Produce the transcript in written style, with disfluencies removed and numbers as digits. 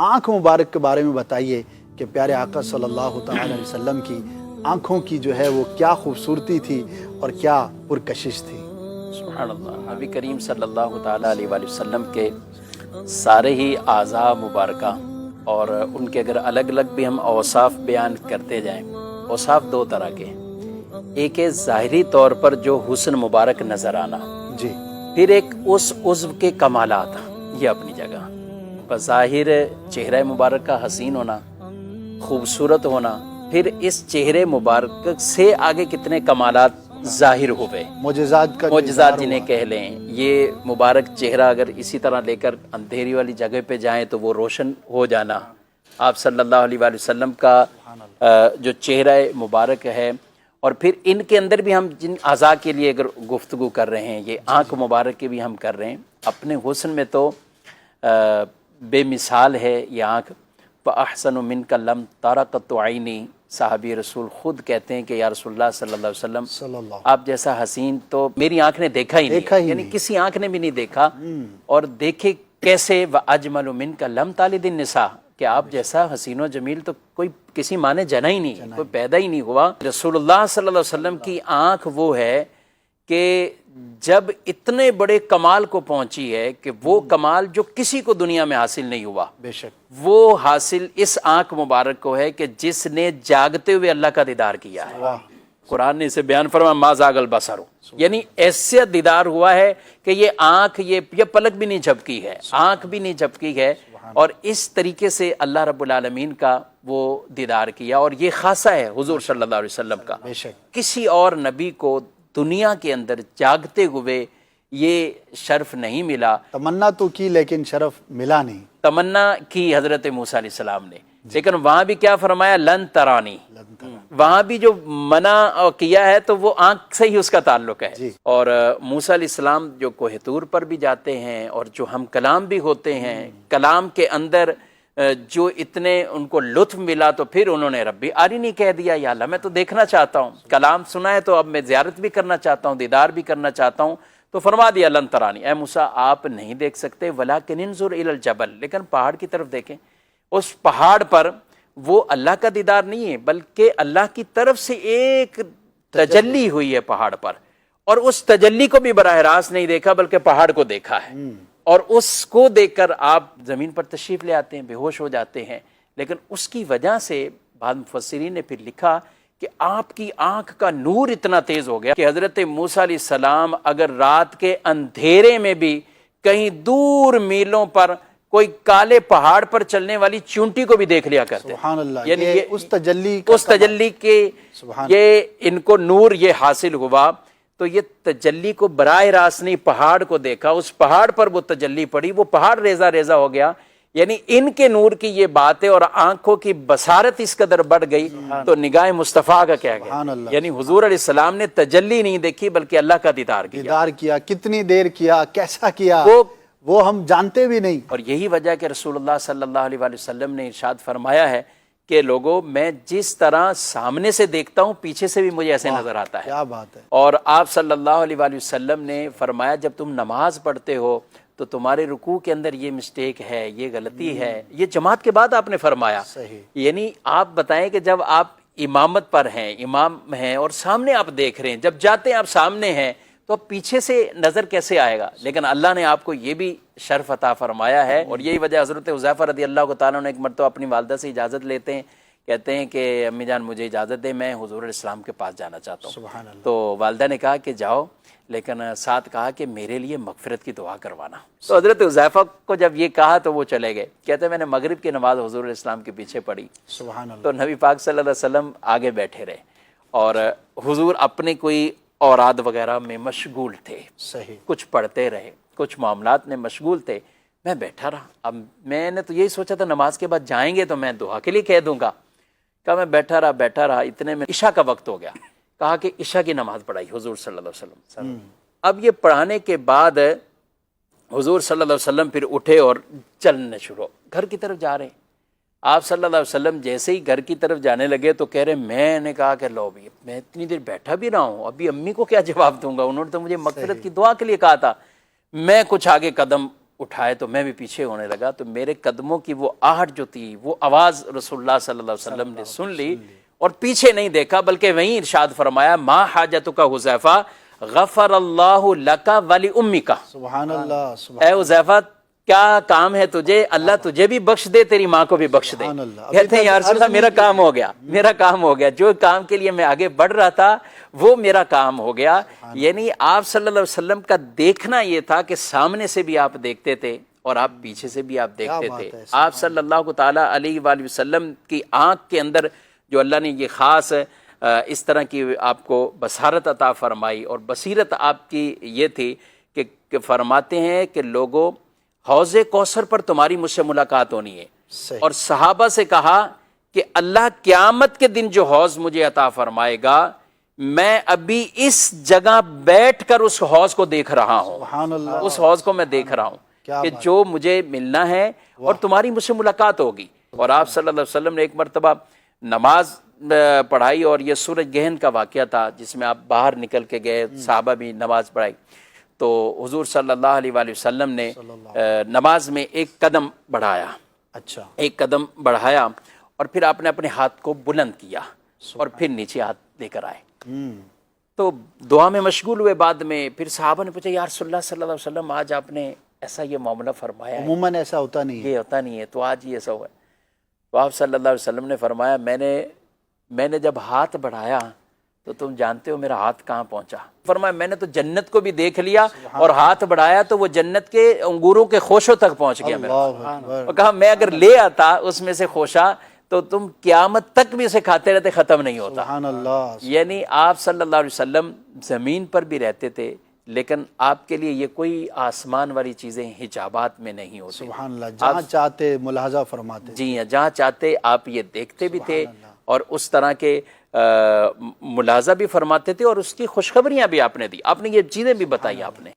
آنکھ مبارک کے بارے میں بتائیے کہ پیارے آقا صلی اللہ تعالی علیہ وسلم کی آنکھوں کی جو ہے وہ کیا خوبصورتی تھی اور کیا پرکشش تھی۔ سبحان اللہ۔ نبی کریم صلی اللہ تعالیٰ علیہ وآلہ وسلم کے سارے ہی اعضاء مبارکہ اور ان کے اگر الگ الگ بھی ہم اوصاف بیان کرتے جائیں، اوصاف دو طرح کے، ایک ہے ظاہری طور پر جو حسن مبارک نظر آنا، جی، پھر ایک اس عضو کے کمالات، یہ اپنی جگہ بظاہر چہرہ مبارک کا حسین ہونا، خوبصورت ہونا، پھر اس چہرے مبارک سے آگے کتنے کمالات ظاہر ہوئے، معجزات کا جو معجزات اظہار جنہیں ہوا۔ کہہ لیں۔ یہ مبارک چہرہ اگر اسی طرح لے کر اندھیری والی جگہ پہ جائیں تو وہ روشن ہو جانا، آپ صلی اللہ علیہ وآلہ وسلم کا جو چہرہ مبارک ہے، اور پھر ان کے اندر بھی ہم جن اعضاء کے لیے اگر گفتگو کر رہے ہیں، یہ آنکھ مبارک کے بھی ہم کر رہے ہیں، اپنے حسن میں تو بے مثال ہے یہ آنکھ۔ فَأَحْسَنُ مِنْكَ لَمْ تَرَ قَطُّ عَيْنِي، صحابی رسول خود کہتے ہیں کہ یا رسول اللہ صلی اللہ علیہ وسلم، صلی اللہ آپ جیسا حسین تو میری آنکھ نے دیکھا ہی نہیں، یعنی کسی آنکھ نے بھی نہیں دیکھا، اور دیکھے کیسے وَأَجْمَلُ مِنْكَ لَمْ تَلِدِ النِّسَاء، کہ آپ جیسا حسین و جمیل تو کوئی کسی ماں نے جنا ہی نہیں، کوئی پیدا ہی نہیں ہوا۔ رسول اللہ صلی اللہ علیہ وسلم کی آنکھ وہ ہے کہ جب اتنے بڑے کمال کو پہنچی ہے کہ وہ کمال جو کسی کو دنیا میں حاصل نہیں ہوا، بے شک، وہ حاصل اس آنکھ مبارک کو ہے کہ جس نے جاگتے ہوئے اللہ کا دیدار کیا ہے۔ قرآن نے اسے بیان فرمایا ما زاغ البصر، یعنی ایسے دیدار ہوا ہے کہ یہ آنکھ یہ پلک بھی نہیں جھپکی ہے، آنکھ بھی نہیں جھپکی ہے، اور اس طریقے سے اللہ رب العالمین کا وہ دیدار کیا، اور یہ خاصہ ہے حضور صلی اللہ علیہ وسلم کا۔ بے شک، کسی اور نبی کو دنیا کے اندر جاگتے ہوئے یہ شرف نہیں ملا۔ تمنا تو کی لیکن شرف ملا نہیں۔ تمنا کی حضرت موسیٰ علیہ السلام نے، لیکن وہاں بھی کیا فرمایا؟ لن ترانی، وہاں بھی جو منع کیا ہے تو وہ آنکھ سے ہی اس کا تعلق ہے۔ اور موسیٰ علیہ السلام جو کوہ طور پر بھی جاتے ہیں اور جو ہم کلام بھی ہوتے ہیں، کلام کے اندر جو اتنے ان کو لطف ملا تو پھر انہوں نے ربی آرینی کہہ دیا، یا اللہ میں تو دیکھنا چاہتا ہوں، کلام سنا ہے تو اب میں زیارت بھی کرنا چاہتا ہوں، دیدار بھی کرنا چاہتا ہوں، تو فرما دیا لن ترانی، اے موسیٰ آپ نہیں دیکھ سکتے، ولیکن انظر الی الجبل، لیکن پہاڑ کی طرف دیکھیں۔ اس پہاڑ پر وہ اللہ کا دیدار نہیں ہے بلکہ اللہ کی طرف سے ایک تجلی ہوئی ہے پہاڑ پر، اور اس تجلی کو بھی براہ راست نہیں دیکھا بلکہ پہاڑ کو دیکھا ہے، اور اس کو دیکھ کر آپ زمین پر تشریف لے آتے ہیں، بے ہوش ہو جاتے ہیں۔ لیکن اس کی وجہ سے بعض مفسرین نے پھر لکھا کہ آپ کی آنکھ کا نور اتنا تیز ہو گیا کہ حضرت موسیٰ علیہ السلام اگر رات کے اندھیرے میں بھی کہیں دور میلوں پر کوئی کالے پہاڑ پر چلنے والی چونٹی کو بھی دیکھ لیا کرتے، سبحان اللہ، یعنی یہ اس تجلی کا اس تجلی کے یہ ان کو نور یہ حاصل ہوا، تو یہ تجلی کو براہ راست نہیں پہاڑ کو دیکھا، اس پہاڑ پر وہ تجلی پڑی، وہ پہاڑ ریزہ ریزہ ہو گیا، یعنی ان کے نور کی یہ باتیں اور آنکھوں کی بصارت اس قدر بڑھ گئی تو نگاہ مصطفیٰ کا کیا گیا، یعنی حضور علیہ السلام نے تجلی نہیں دیکھی بلکہ اللہ کا دیدار کیا۔ دیدار کیا، کتنی دیر کیا، کیسا کیا، وہ ہم جانتے بھی نہیں۔ اور یہی وجہ کہ رسول اللہ صلی اللہ علیہ وآلہ وسلم نے ارشاد فرمایا ہے کہ لوگوں میں جس طرح سامنے سے دیکھتا ہوں پیچھے سے بھی مجھے ایسے نظر آتا ہے۔ کیا بات ہے۔ اور آپ صلی اللہ علیہ وآلہ وسلم نے فرمایا جب تم نماز پڑھتے ہو تو تمہارے رکوع کے اندر یہ مسٹیک ہے، یہ غلطی ہے، یہ جماعت کے بعد آپ نے فرمایا، صحیح، یعنی آپ بتائیں کہ جب آپ امامت پر ہیں، امام ہیں اور سامنے آپ دیکھ رہے ہیں، جب جاتے ہیں آپ سامنے ہیں تو اب پیچھے سے نظر کیسے آئے گا؟ لیکن اللہ نے آپ کو یہ بھی شرف عطا فرمایا ہے، اور یہی وجہ حضرت حذیفہ رضی اللہ تعالیٰ عنہ ایک مرتبہ اپنی والدہ سے اجازت لیتے ہیں، کہتے ہیں کہ امی جان مجھے اجازت دے، میں حضور علیہ السلام کے پاس جانا چاہتا ہوں۔ سبحان اللہ۔ تو والدہ نے کہا کہ جاؤ، لیکن ساتھ کہا کہ میرے لیے مغفرت کی دعا کروانا۔ تو حضرت حذیفہ کو جب یہ کہا تو وہ چلے گئے، کہتے ہیں میں نے مغرب کی نماز حضور علیہ السلام کے پیچھے پڑھی، سبحان اللہ۔ تو نبی پاک صلی اللہ علیہ وسلم آگے بیٹھے رہے اور حضور اپنے کوئی اوراد وغیرہ میں مشغول تھے، صحیح، کچھ پڑھتے رہے، کچھ معاملات میں مشغول تھے، میں بیٹھا رہا۔ اب میں نے تو یہی سوچا تھا نماز کے بعد جائیں گے تو میں دعا کے لیے کہہ دوں گا، کہا میں بیٹھا رہا، اتنے میں عشاء کا وقت ہو گیا، کہا کہ عشاء کی نماز پڑھائی حضور صلی اللہ علیہ وسلم۔ اب یہ پڑھانے کے بعد حضور صلی اللہ علیہ وسلم پھر اٹھے اور چلنے شروع، گھر کی طرف جا رہے ہیں۔ آپ صلی اللہ علیہ وسلم جیسے ہی گھر کی طرف جانے لگے تو کہہ رہے میں نے کہا کہ لو بھی میں اتنی دیر بیٹھا بھی رہا ہوں، ابھی امی کو کیا جواب دوں گا، انہوں نے تو مجھے مغفرت کی دعا کے لیے کہا تھا۔ میں کچھ آگے قدم اٹھائے تو میں بھی پیچھے ہونے لگا، تو میرے قدموں کی وہ آہٹ جو تھی، وہ آواز رسول اللہ صلی اللہ علیہ وسلم نے سن لی اور پیچھے نہیں دیکھا، بلکہ وہیں ارشاد فرمایا ما حاجتک حذیفہ غفر اللہ لک ولی امک۔ سبحان اللہ، اے حذیفہ کیا کام ہے تجھے، اللہ تجھے بھی بخش دے، تیری ماں کو بھی بخش دے۔ سبحان اللہ۔ کہتے ہیں یا رسول اللہ میرا کام ہو گیا، میرا کام ہو گیا، جو کام کے لیے میں آگے بڑھ رہا تھا وہ میرا کام ہو گیا۔ یعنی آپ صلی اللہ علیہ وسلم کا دیکھنا یہ تھا کہ سامنے سے بھی آپ دیکھتے تھے اور آپ پیچھے سے بھی آپ دیکھتے تھے۔ آپ صلی اللہ تعالیٰ علیہ وآلہ وسلم کی آنکھ کے اندر جو اللہ نے یہ خاص اس طرح کی آپ کو بصارت عطا فرمائی، اور بصیرت آپ کی یہ تھی کہ فرماتے ہیں کہ لوگوں حوض کوثر پر تمہاری مجھ سے ملاقات ہونی ہے، اور صحابہ سے کہا کہ اللہ قیامت کے دن جو حوض مجھے عطا فرمائے گا، میں ابھی اس جگہ بیٹھ کر اس حوض کو دیکھ رہا ہوں، سبحان اللہ، اس حوض کو میں دیکھ رہا ہوں کہ جو مجھے ملنا ہے اور تمہاری مجھ سے ملاقات ہوگی۔ اور آپ صلی اللہ علیہ وسلم نے ایک مرتبہ نماز پڑھائی، اور یہ سورج گہن کا واقعہ تھا جس میں آپ باہر نکل کے گئے، صحابہ بھی نماز پڑھائی، تو حضور صلی اللہ علیہ وآلہ وسلم نے نماز میں ایک قدم بڑھایا، اچھا، ایک قدم بڑھایا، اور پھر آپ نے اپنے ہاتھ کو بلند کیا اور پھر نیچے ہاتھ لے کر آئے۔ تو دعا میں مشغول ہوئے، بعد میں پھر صحابہ نے پوچھا یا رسول اللہ صلی اللہ علیہ وسلم آج آپ نے ایسا یہ معاملہ فرمایا ہے، عموماً ایسا ہوتا نہیں ہے، یہ ہوتا نہیں ہے، تو آج یہ ایسا ہوا ہے۔ تو آپ صلی اللہ علیہ وسلم نے فرمایا میں نے جب ہاتھ بڑھایا تو تم جانتے ہو میرا ہاتھ کہاں پہنچا؟ فرمایا میں نے تو جنت کو بھی دیکھ لیا اور ہاتھ بڑھایا تو وہ جنت کے انگوروں کے خوشوں تک پہنچ گیا میرا۔ اللہ اکبر، اور کہا میں اگر لے آتا اس میں سے خوشہ تو تم قیامت تک بھی اسے کھاتے رہتے، ختم نہیں ہوتا۔ سبحان اللہ، یعنی آپ صلی اللہ علیہ وسلم زمین پر بھی رہتے تھے، لیکن آپ کے لیے یہ کوئی آسمان والی چیزیں حجابات میں نہیں ہوتی۔ سبحان اللہ، جہاں چاہتے ملاحظہ فرماتے، جی ہاں، جہاں چاہتے آپ یہ دیکھتے بھی تھے اور اس طرح کے ملاحظہ بھی فرماتے تھے، اور اس کی خوشخبریاں بھی آپ نے دی، آپ نے یہ چیزیں بھی بتائی آپ نے۔